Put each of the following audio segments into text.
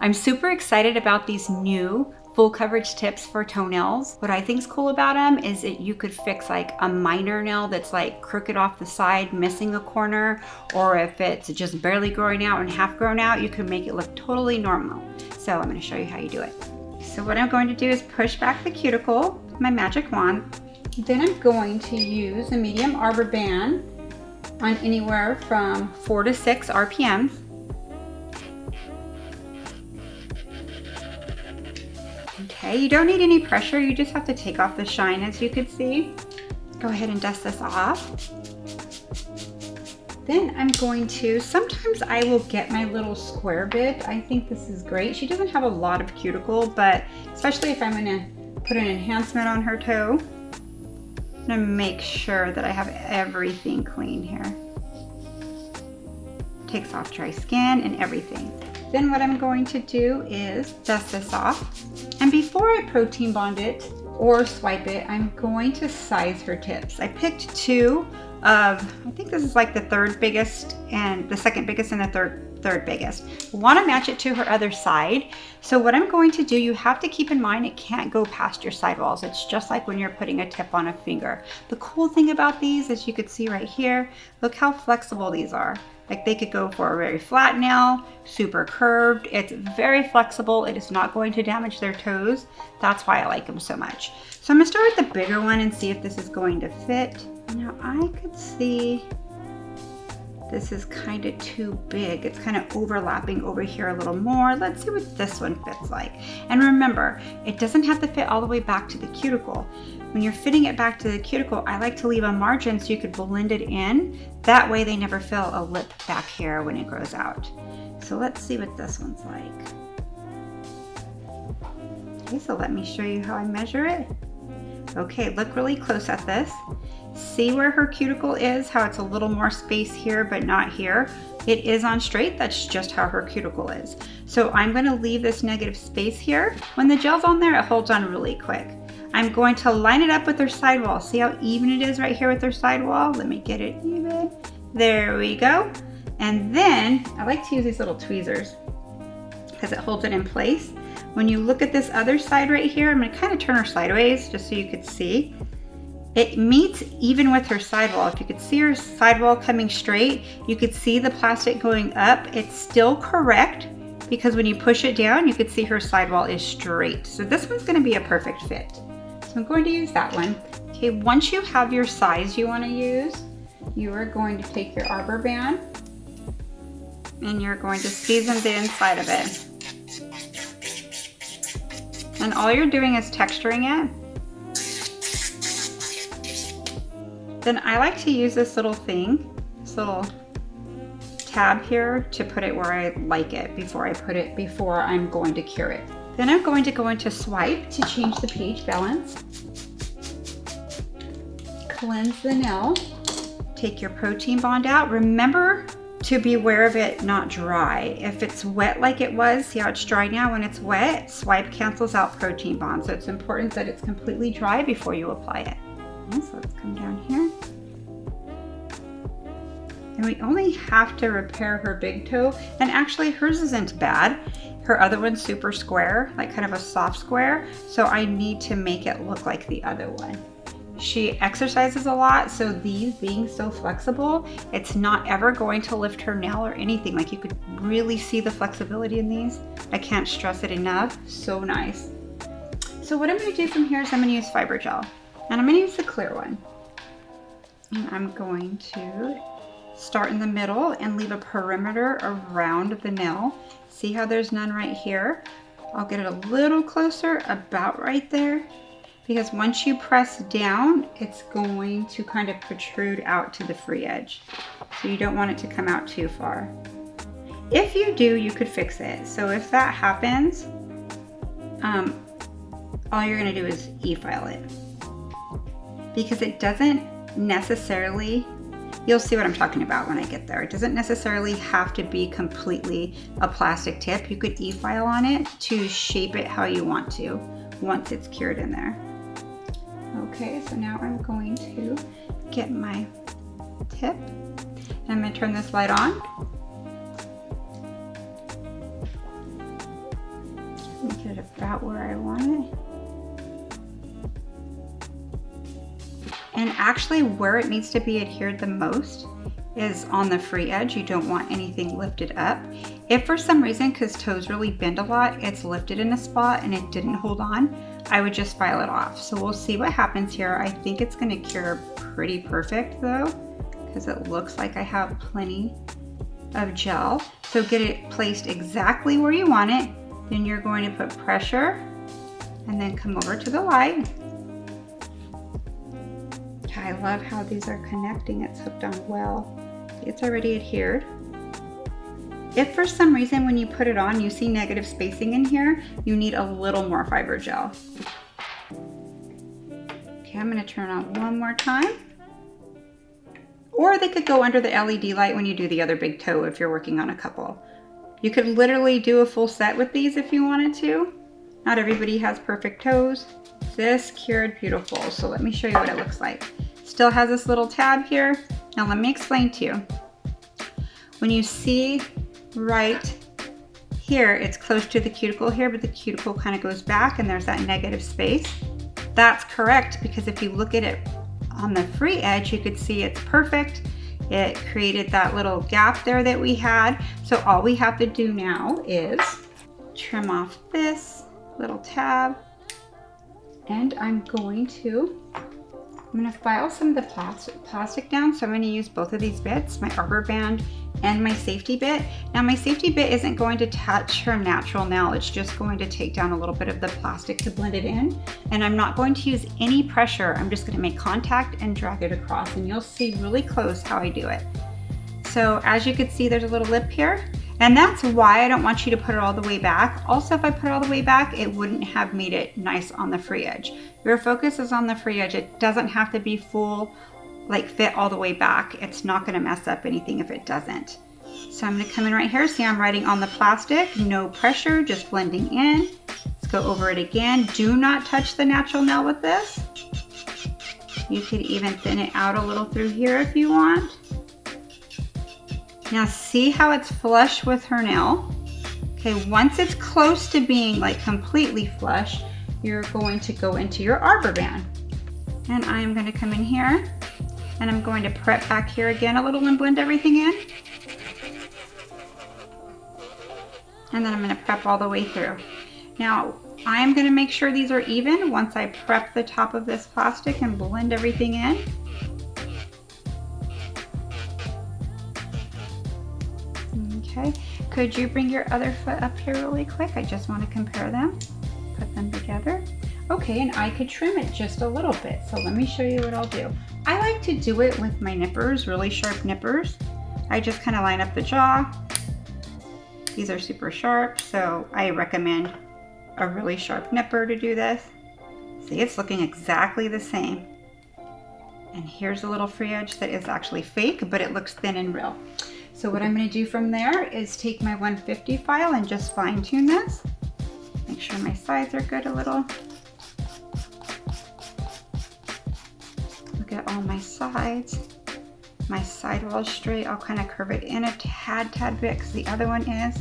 I'm super excited about these new full coverage tips for toenails. What I think is cool about them is that you could fix like a minor nail that's like crooked off the side, missing a corner, or if it's just barely growing out and half grown out, you can make it look totally normal. So I'm going to show you how you do it. So what I'm going to do is push back the cuticle with my magic wand. Then I'm going to use a medium arbor band on anywhere from 4 to 6 RPMs. Okay, you don't need any pressure, you just have to take off the shine, as you could see. Go ahead and dust this off. Then I'm going to, sometimes I will get my little square bit. I think this is great. She doesn't have a lot of cuticle, but especially if I'm gonna put an enhancement on her toe, I'm gonna make sure that I have everything clean here. Takes off dry skin and everything. Then what I'm going to do is dust this off. And before I protein bond it or swipe it, I'm going to size her tips. I picked two of, I think this is like the third biggest and the second biggest and the third biggest. I want to match it to her other side. So what I'm going to do, you have to keep in mind it can't go past your sidewalls. It's just like when you're putting a tip on a finger. The cool thing about these, as you can see right here, look how flexible these are. Like they could go for a very flat nail, super curved. It's very flexible. It is not going to damage their toes. That's why I like them so much. So I'm gonna start with the bigger one and see if this is going to fit. Now I could see this is kind of too big. It's kind of overlapping over here a little more. Let's see what this one fits like. And remember, it doesn't have to fit all the way back to the cuticle. When you're fitting it back to the cuticle, I like to leave a margin so you could blend it in. That way they never feel a lip back here when it grows out. So let's see what this one's like. Okay, so let me show you how I measure it. Okay, look really close at this. See where her cuticle is, how it's a little more space here, but not here. It is on straight, that's just how her cuticle is. So I'm gonna leave this negative space here. When the gel's on there, it holds on really quick. I'm going to line it up with her sidewall. See how even it is right here with her sidewall? Let me get it even. There we go. And then I like to use these little tweezers because it holds it in place. When you look at this other side right here, I'm gonna kind of turn her sideways just so you could see. It meets even with her sidewall. If you could see her sidewall coming straight, you could see the plastic going up. It's still correct because when you push it down, you could see her sidewall is straight. So this one's gonna be a perfect fit. So I'm going to use that one. Okay, once you have your size you want to use, you are going to take your arbor band and you're going to season the inside of it. And all you're doing is texturing it. Then I like to use this little thing, this little tab here to put it where I like it before I'm going to cure it. Then I'm going to go into swipe to change the pH balance. Cleanse the nail. Take your protein bond out. Remember to be aware of it not dry. If it's wet like it was, see how it's dry now? When it's wet, swipe cancels out protein bond. So it's important that it's completely dry before you apply it. Okay, so let's come down here. And we only have to repair her big toe. And actually hers isn't bad. Her other one's super square, like kind of a soft square. So I need to make it look like the other one. She exercises a lot, so these being so flexible, it's not ever going to lift her nail or anything. Like you could really see the flexibility in these. I can't stress it enough, so nice. So what I'm gonna do from here is I'm gonna use fiber gel. And I'm gonna use the clear one. And I'm going to start in the middle and leave a perimeter around the nail. See how there's none right here? I'll get it a little closer, about right there, because once you press down, it's going to kind of protrude out to the free edge. So you don't want it to come out too far. If you do, you could fix it. So if that happens, all you're gonna do is e-file it. Because it doesn't necessarily, you'll see what I'm talking about when I get there. It doesn't necessarily have to be completely a plastic tip. You could e-file on it to shape it how you want to once it's cured in there. Okay, so now I'm going to get my tip and I'm going to turn this light on. Let me get it about where I want it. And actually where it needs to be adhered the most is on the free edge. You don't want anything lifted up. If for some reason, because toes really bend a lot, it's lifted in a spot and it didn't hold on, I would just file it off. So we'll see what happens here. I think it's gonna cure pretty perfect though, because it looks like I have plenty of gel. So get it placed exactly where you want it. Then you're going to put pressure and then come over to the light. I love how these are connecting. It's hooked on well. It's already adhered. If for some reason when you put it on you see negative spacing in here, you need a little more fiber gel. Okay, I'm going to turn on one more time. Or they could go under the LED light when you do the other big toe if you're working on a couple. You could literally do a full set with these if you wanted to. Not everybody has perfect toes. This cured beautiful. So let me show you what it looks like. Still has this little tab here. Now let me explain to you. When you see right here, it's close to the cuticle here, but the cuticle kind of goes back and there's that negative space. That's correct, because if you look at it on the free edge, you could see it's perfect. It created that little gap there that we had. So all we have to do now is trim off this little tab. And I'm going to file some of the plastic down. So I'm going to use both of these bits, my arbor band and my safety bit. Now my safety bit isn't going to touch her natural nail. It's just going to take down a little bit of the plastic to blend it in. And I'm not going to use any pressure. I'm just going to make contact and drag it across, and you'll see really close how I do it. So as you can see, there's a little lip here. And that's why I don't want you to put it all the way back. Also, if I put it all the way back, it wouldn't have made it nice on the free edge. Your focus is on the free edge. It doesn't have to be full, like fit all the way back. It's not gonna mess up anything if it doesn't. So I'm gonna come in right here. See, I'm writing on the plastic, no pressure, just blending in. Let's go over it again. Do not touch the natural nail with this. You could even thin it out a little through here if you want. Now see how it's flush with her nail? Okay, once it's close to being like completely flush, you're going to go into your arbor band. And I am going to come in here and I'm going to prep back here again a little and blend everything in. And then I'm going to prep all the way through. Now I am going to make sure these are even once I prep the top of this plastic and blend everything in. Okay, could you bring your other foot up here really quick? I just want to compare them, put them together. Okay, and I could trim it just a little bit. So let me show you what I'll do. I like to do it with my nippers, really sharp nippers. I just kind of line up the jaw. These are super sharp, so I recommend a really sharp nipper to do this. See, it's looking exactly the same. And here's a little free edge that is actually fake, but it looks thin and real. So what I'm going to do from there is take my 150 file and just fine tune this. Make sure my sides are good a little. Look at all my sides. My sidewall is straight. I'll kind of curve it in a tad bit because the other one is.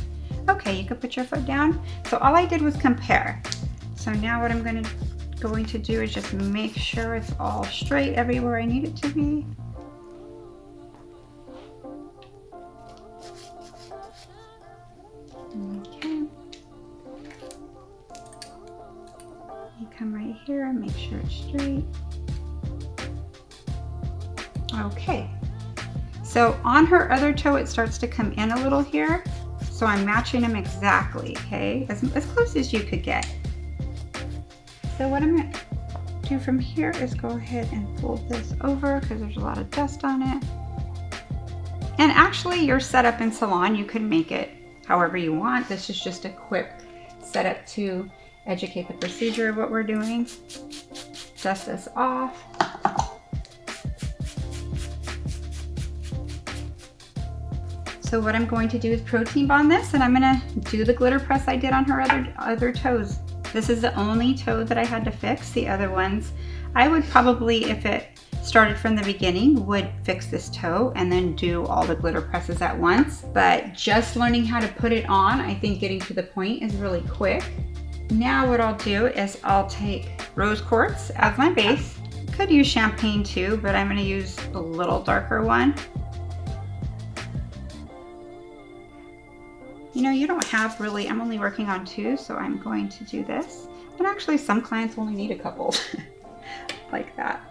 Okay, you can put your foot down. So all I did was compare. So now what I'm going to do is just make sure it's all straight everywhere I need it to be. Okay. You come right here and make sure it's straight. Okay. So on her other toe, it starts to come in a little here. So I'm matching them exactly, okay? As close as you could get. So what I'm gonna do from here is go ahead and fold this over because there's a lot of dust on it. And actually your setup in salon, you can make it however you want. This is just a quick setup to educate the procedure of what we're doing. Dust this off. So what I'm going to do is protein bond this, and I'm gonna do the glitter press I did on her other toes. This is the only toe that I had to fix. The other ones, I would probably, if it started from the beginning, would fix this toe and then do all the glitter presses at once. But just learning how to put it on, I think getting to the point is really quick. Now what I'll do is I'll take rose quartz as my base. Could use champagne too, but I'm going to use a little darker one. You know, you don't have really, I'm only working on 2, so I'm going to do this. And actually some clients only need a couple like that.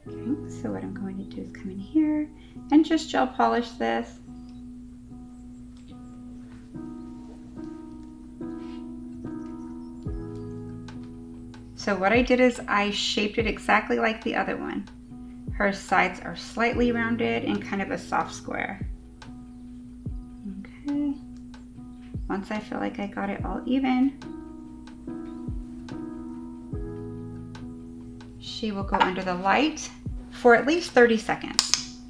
Okay, so what I'm going to do is come in here and just gel polish this. So what I did is I shaped it exactly like the other one. Her sides are slightly rounded and kind of a soft square. Okay. Once I feel like I got it all even, she will go under the light for at least 30 seconds.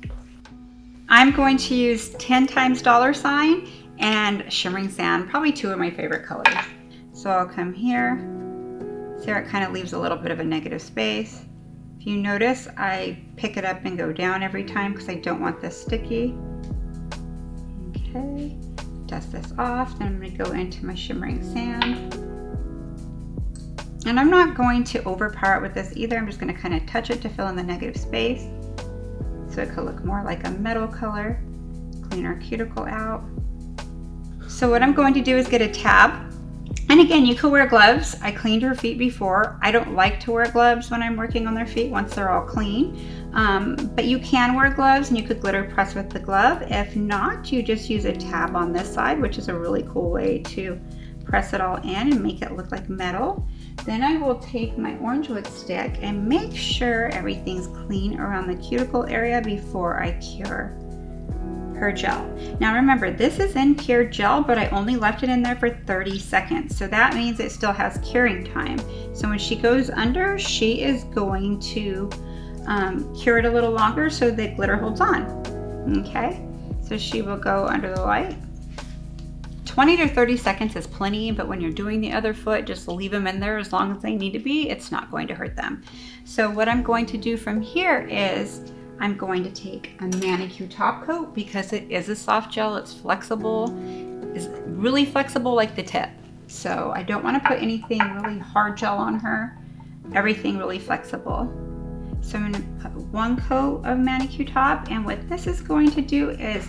I'm going to use 10 times $sign and shimmering sand, probably 2 of my favorite colors. So I'll come here. See how it kind of leaves a little bit of a negative space. If you notice, I pick it up and go down every time because I don't want this sticky. Okay, dust this off. Then I'm going to go into my shimmering sand. And I'm not going to overpower it with this either. I'm just going to kind of touch it to fill in the negative space so it could look more like a metal color. Clean our cuticle out. So what I'm going to do is get a tab. And again, you could wear gloves. I cleaned her feet before. I don't like to wear gloves when I'm working on their feet once they're all clean. But you can wear gloves and you could glitter press with the glove. If not, you just use a tab on this side, which is a really cool way to press it all in and make it look like metal. Then I will take my orange wood stick and make sure everything's clean around the cuticle area before I cure her gel. Now remember, this is in pure gel, but I only left it in there for 30 seconds. So that means it still has curing time. So when she goes under, she is going to cure it a little longer so the glitter holds on. Okay, so she will go under the light. 20 to 30 seconds is plenty, but when you're doing the other foot, just leave them in there as long as they need to be. It's not going to hurt them. So what I'm going to do from here is I'm going to take a ManiQ Top Coat because it is a soft gel. It's flexible, it's really flexible like the tip. So I don't want to put anything really hard gel on her. Everything really flexible. So I'm going to put 1 coat of ManiQ Top, and what this is going to do is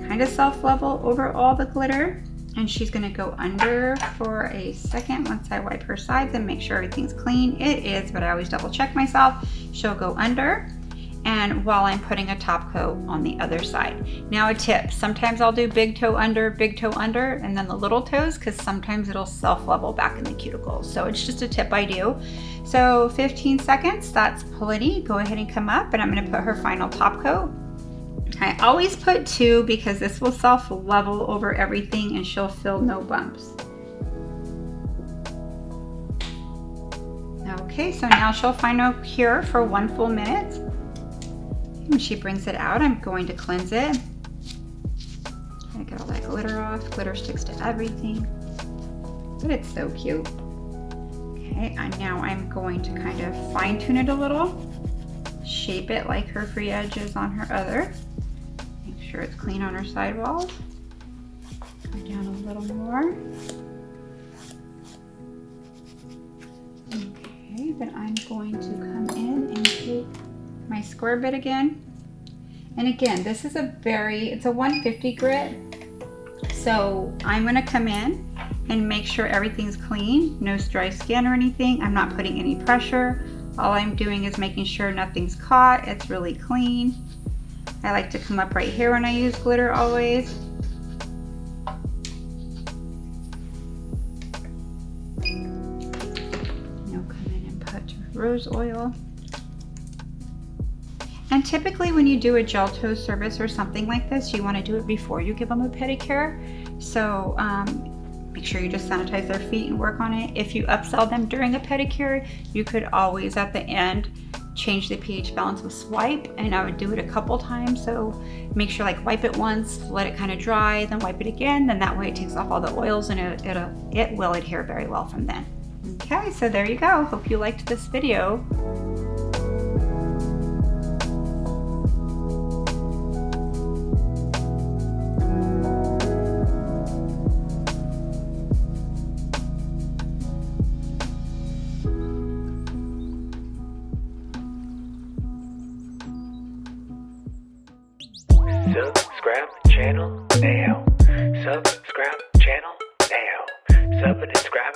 kind of self-level over all the glitter. And she's going to go under for a second once I wipe her sides and make sure everything's clean. It is, but I always double check myself. She'll go under. And while I'm putting a top coat on the other side. Now a tip, sometimes I'll do big toe under, and then the little toes, because sometimes it'll self-level back in the cuticle. So it's just a tip I do. So 15 seconds, that's plenty. Go ahead and come up, and I'm gonna put her final top coat. I always put 2 because this will self-level over everything and she'll feel no bumps. Okay, so now she'll final cure for 1 full minute. When she brings it out, I'm going to cleanse it. I get all that glitter off. Glitter sticks to everything, but it's so cute. Okay, and now I'm going to kind of fine tune it a little, shape it like her free edges on her other. Make sure it's clean on her sidewalls. Go down a little more. Okay, then I'm going to come in and take my square bit again. And again, this is it's a 150 grit. So I'm gonna come in and make sure everything's clean, no dry skin or anything. I'm not putting any pressure. All I'm doing is making sure nothing's caught. It's really clean. I like to come up right here when I use glitter always. Now come in and put rose oil. And typically when you do a gel toe service or something like this, you want to do it before you give them a pedicure. So make sure you just sanitize their feet and work on it. If you upsell them during a pedicure, you could always at the end change the pH balance with swipe, and I would do it a couple times. So make sure like wipe it once, let it kind of dry, then wipe it again. Then that way it takes off all the oils and it will adhere very well from then. Okay, so there you go. Hope you liked this video. Subscribe the channel now. Subscribe the channel now. Sub and subscribe.